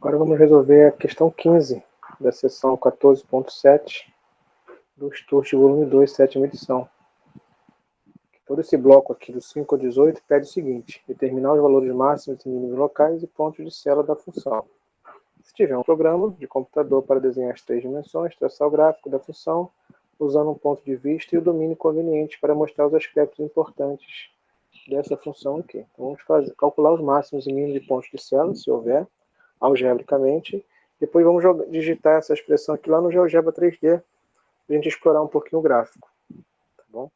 Agora vamos resolver a questão 15 da seção 14.7 do estudo de volume 2, sétima edição. Todo esse bloco aqui do 5 ao 18 pede o seguinte: determinar os valores máximos e mínimos locais e pontos de célula da função. Se tiver um programa de computador para desenhar as 3 dimensões, traçar o gráfico da função, usando um ponto de vista e o domínio conveniente para mostrar os aspectos importantes dessa função aqui. Então, vamos calcular os máximos e mínimos de pontos de célula, se houver, algebricamente. Depois vamos digitar essa expressão aqui lá no GeoGebra 3D, para a gente explorar um pouquinho o gráfico. Tá bom?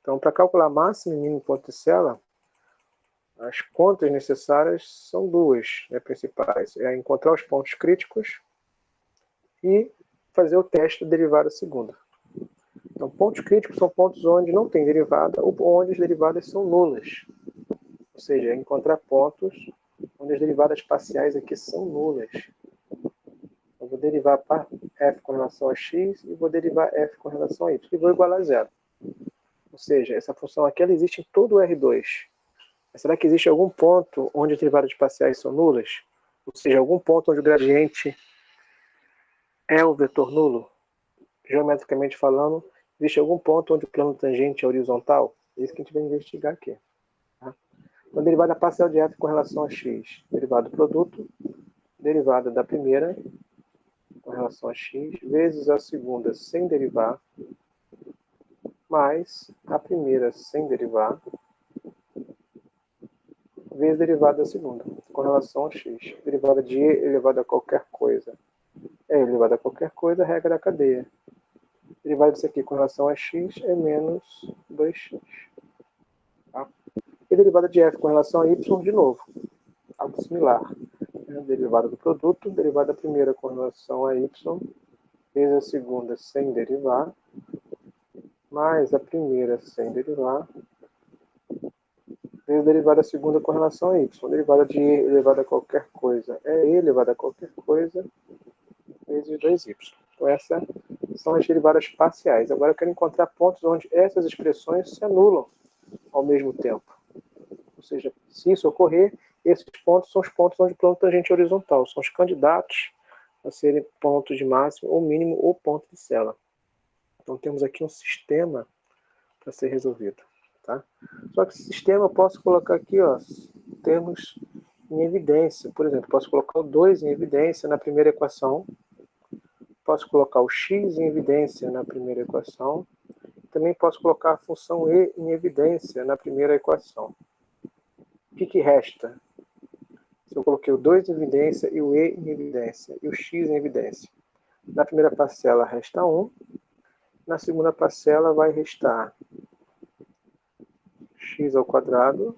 Então, para calcular máximo e mínimo ponto de célula, as contas necessárias são duas, principais. É encontrar os pontos críticos e fazer o teste da derivada segunda. Então, pontos críticos são pontos onde não tem derivada ou onde as derivadas são nulas. Ou seja, é encontrar pontos onde as derivadas parciais aqui são nulas. Eu vou derivar f com relação a x e vou derivar f com relação a y e vou igualar a zero. Ou seja, essa função aqui ela existe em todo o R2. Mas será que existe algum ponto onde as derivadas parciais são nulas? Ou seja, algum ponto onde o gradiente é o vetor nulo? Geometricamente falando, existe algum ponto onde o plano tangente é horizontal? É isso que a gente vai investigar aqui. Tá? Então, derivada parcial de f com relação a x, derivada do produto, derivada da primeira com relação a x, vezes a segunda sem derivar, mais a primeira sem derivar, vezes a derivada da segunda, com relação a x. Derivada de e elevado a qualquer coisa é elevado a qualquer coisa, regra da cadeia. Derivada disso aqui com relação a x é menos 2x. Tá? E derivada de f com relação a y, de novo, algo similar. Derivada do produto, derivada da primeira com relação a y, vezes a segunda sem derivar, mais a primeira sem derivar, vezes a derivada da segunda com relação a y. Derivada de e elevado a qualquer coisa é e elevado a qualquer coisa, vezes 2y. Então, essas são as derivadas parciais. Agora, eu quero encontrar pontos onde essas expressões se anulam ao mesmo tempo. Ou seja, se isso ocorrer, esses pontos são os pontos onde o plano tangente é horizontal. São os candidatos a serem pontos de máximo ou mínimo ou ponto de célula. Então, temos aqui um sistema para ser resolvido. Tá? Só que esse sistema eu posso colocar aqui, termos em evidência. Por exemplo, posso colocar o 2 em evidência na primeira equação. Posso colocar o x em evidência na primeira equação. Também posso colocar a função e em evidência na primeira equação. O que resta? Se eu coloquei o 2 em evidência e o e em evidência e o x em evidência. Na primeira parcela resta 1. Na segunda parcela vai restar x ao quadrado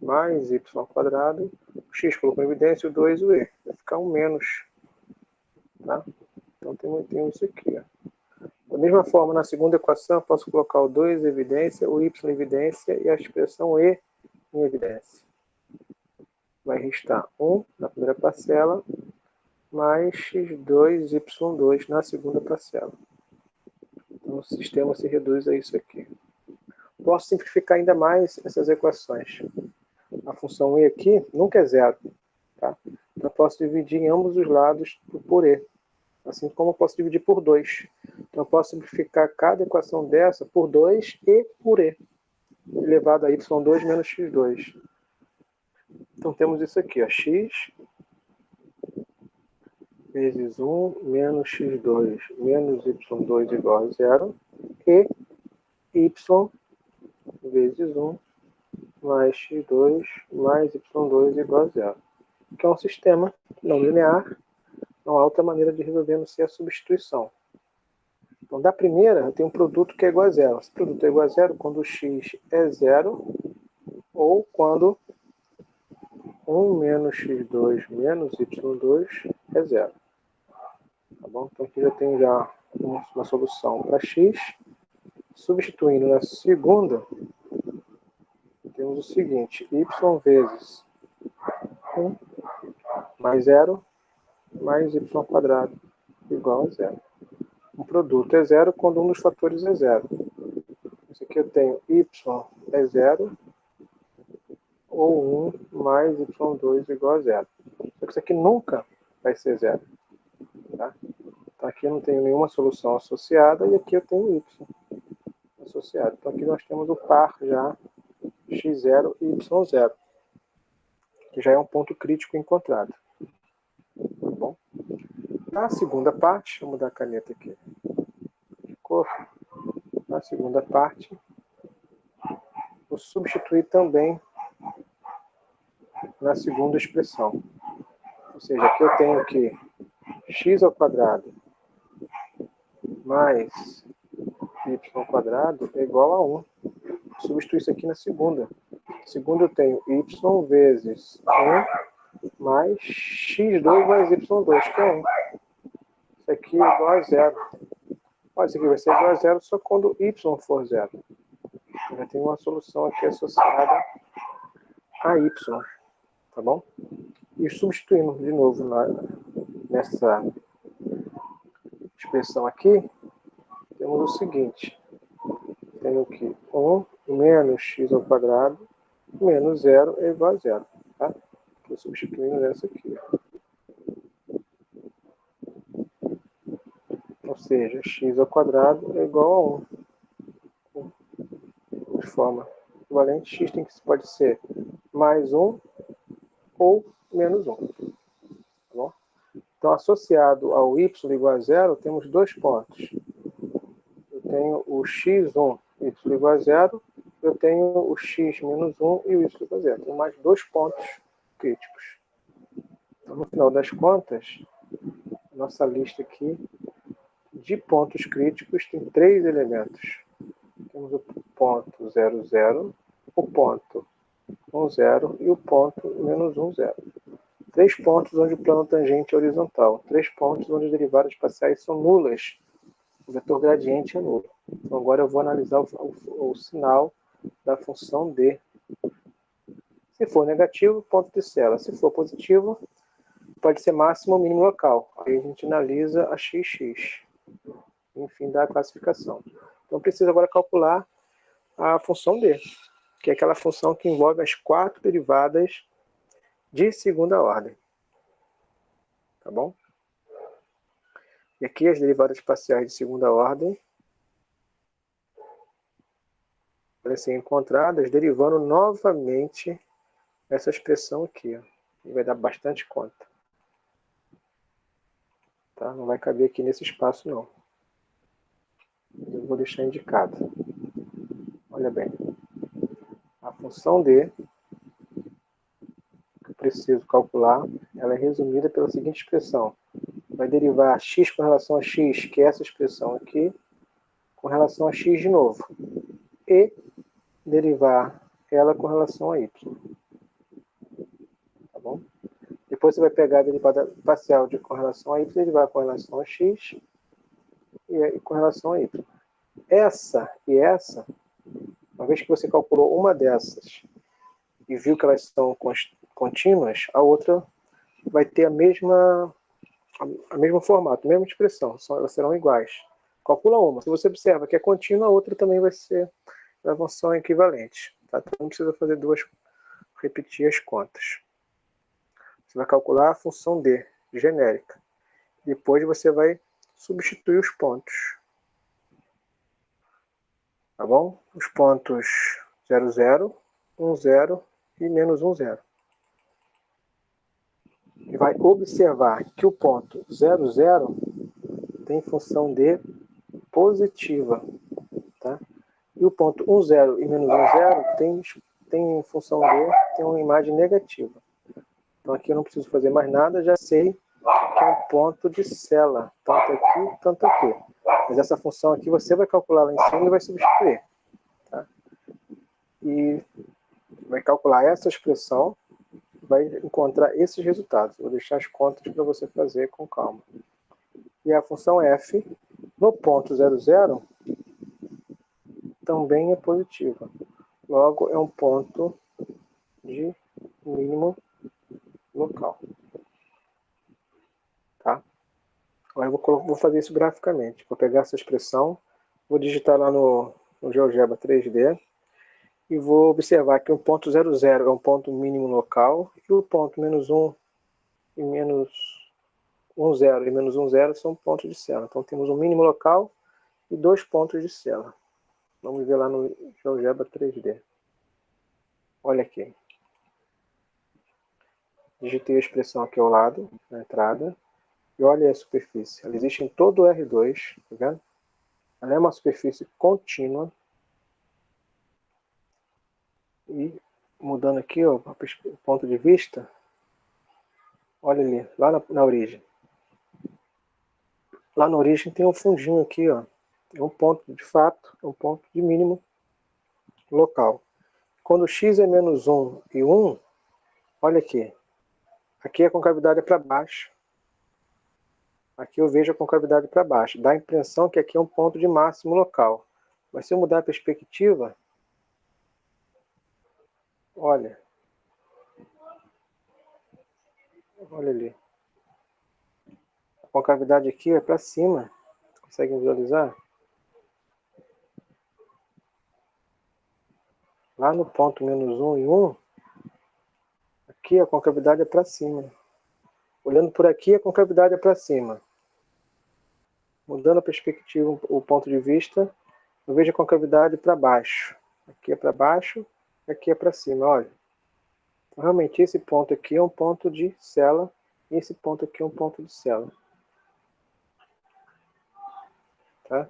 mais y ao quadrado. O x colocou em evidência, o 2 e o e. Vai ficar um menos. Tá? Então temos isso aqui. Da mesma forma, na segunda equação, eu posso colocar o 2 em evidência, o y em evidência e a expressão e em evidência. Vai restar 1 na primeira parcela, mais x2, y2 na segunda parcela. Então, o sistema se reduz a isso aqui. Posso simplificar ainda mais essas equações. A função e aqui nunca é zero. Tá? Então, eu posso dividir em ambos os lados por e. Assim como eu posso dividir por 2. Então, eu posso simplificar cada equação dessa por 2 e por e, elevado a y2 menos x2. Então, temos isso aqui, x vezes 1 menos x2 menos y2 igual a 0, e y vezes 1 mais x2 mais y2 igual a 0. Que é um sistema não linear, não há outra maneira de resolver não ser a substituição. Então, da primeira, eu tenho um produto que é igual a zero. Esse produto é igual a zero quando o x é zero ou quando 1 menos x2 menos y2 é zero. Tá bom? Então, aqui já tenho uma solução para x. Substituindo na segunda, temos o seguinte: y vezes 1 mais 0 mais y quadrado igual a 0. O produto é zero quando um dos fatores é zero. Isso aqui eu tenho y é zero ou 1 mais y2 igual a 0. que isso aqui nunca vai ser zero. Tá? Então aqui eu não tenho nenhuma solução associada e aqui eu tenho y associado. Então aqui nós temos o par já x0 e y0, que já é um ponto crítico encontrado. Tá bom? Na segunda parte, vou mudar a caneta aqui de cor. Na segunda parte, vou substituir também na segunda expressão. Ou seja, aqui eu tenho que x ao quadrado mais y ao quadrado é igual a 1. Substituir isso aqui na segunda. Na segunda eu tenho y vezes 1 mais x2 mais y2, que é 1. Isso aqui é igual a 0. Olha, isso aqui vai ser igual a 0 só quando y for 0. Eu já tenho uma solução aqui associada a y. Tá bom? E substituindo de novo nessa expressão aqui, temos o seguinte. Tenho que 1 menos x ao quadrado menos 0 é igual a 0. Tá? Estou substituindo essa aqui. Ou seja, x ao quadrado é igual a 1. De forma equivalente, x pode ser mais 1 ou menos 1. Tá bom? Então, associado ao y igual a 0, temos dois pontos. Eu tenho o x1, y igual a 0. Eu tenho o x menos 1 e o y igual a 0. Tenho mais dois pontos críticos. Então, no final das contas, nossa lista aqui de pontos críticos tem três elementos. Temos o ponto 0, 0, o ponto 1, 0 e o ponto menos 1, 0. Três pontos onde o plano tangente é horizontal. Três pontos onde as derivadas parciais são nulas. O vetor gradiente é nulo. Então agora eu vou analisar o sinal da função d. Se for negativo, ponto de Cela. Se for positivo, pode ser máximo ou mínimo local. Aí a gente analisa a xx. Enfim, dá a classificação. Então preciso agora calcular a função d, que é aquela função que envolve as quatro derivadas de segunda ordem. Tá bom? E aqui as derivadas parciais de segunda ordem podem ser encontradas derivando novamente essa expressão aqui. Ó. E vai dar bastante conta. Tá? Não vai caber aqui nesse espaço, não. Eu vou deixar indicado. Olha bem. A função d, que eu preciso calcular, ela é resumida pela seguinte expressão. Vai derivar x com relação a x, que é essa expressão aqui, com relação a x de novo. E derivar ela com relação a y. Tá bom? Depois você vai pegar a derivada parcial com relação a y, derivar com relação a x e com relação a y. Essa e essa, uma vez que você calculou uma dessas e viu que elas são contínuas, a outra vai ter a mesmo formato, a mesma expressão, elas serão iguais. Calcula uma. Se você observa que é contínua, a outra também vai ser a função equivalente. Tá? Então não precisa fazer repetir as contas. Você vai calcular a função d, genérica. Depois você vai substituir os pontos. Tá bom? Os pontos 0, 0, 1, 0 e menos 1, 0. E vai observar que o ponto 0, 0 tem função d positiva. Tá? E o ponto 1, 0 e menos 1, 0 tem função d, tem uma imagem negativa. Então aqui eu não preciso fazer mais nada, já sei que é um ponto de Cela. Tanto aqui, tanto aqui. Mas essa função aqui você vai calcular lá em cima e vai substituir. Tá? E vai calcular essa expressão, vai encontrar esses resultados. Vou deixar as contas para você fazer com calma. E a função f, no ponto 0, 0, também é positiva. Logo, é um ponto de mínimo local. Tá? Agora eu vou fazer isso graficamente. Vou pegar essa expressão, vou digitar lá no GeoGebra 3D e vou observar que o ponto 0, 0 é um ponto mínimo local e o ponto menos 1, e menos 1, 0 e menos 1, 0 são pontos de célula. Então temos um mínimo local e 2 pontos de célula. Vamos ver lá no GeoGebra 3D. Olha aqui. Digitei a expressão aqui ao lado, na entrada. E olha a superfície. Ela existe em todo o R2, tá vendo? Ela é uma superfície contínua. E mudando aqui ó, o ponto de vista, olha ali, lá na origem. Lá na origem tem um fundinho aqui, ó. É um ponto de fato, é um ponto de mínimo local. Quando x é menos 1 e 1, olha aqui. Aqui a concavidade é para baixo. Aqui eu vejo a concavidade para baixo. Dá a impressão que aqui é um ponto de máximo local. Mas se eu mudar a perspectiva, olha. Olha ali. A concavidade aqui é para cima. Conseguem visualizar? Lá no ponto menos 1 e 1, aqui a concavidade é para cima. Olhando por aqui, a concavidade é para cima. Mudando a perspectiva, o ponto de vista, eu vejo a concavidade para baixo. Aqui é para baixo, aqui é para cima, olha. Então, realmente esse ponto aqui é um ponto de célula, e esse ponto aqui é um ponto de célula. Tá?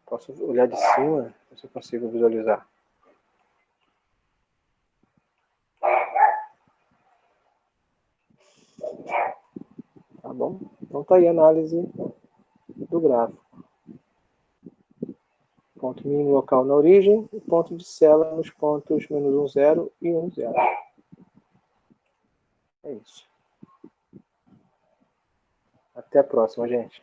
Posso olhar de cima, se eu consigo visualizar. Tá bom? Então tá aí a análise do gráfico. Ponto mínimo local na origem e ponto de célula nos pontos menos 1, 0 e 1, 0. É isso. Até a próxima, gente.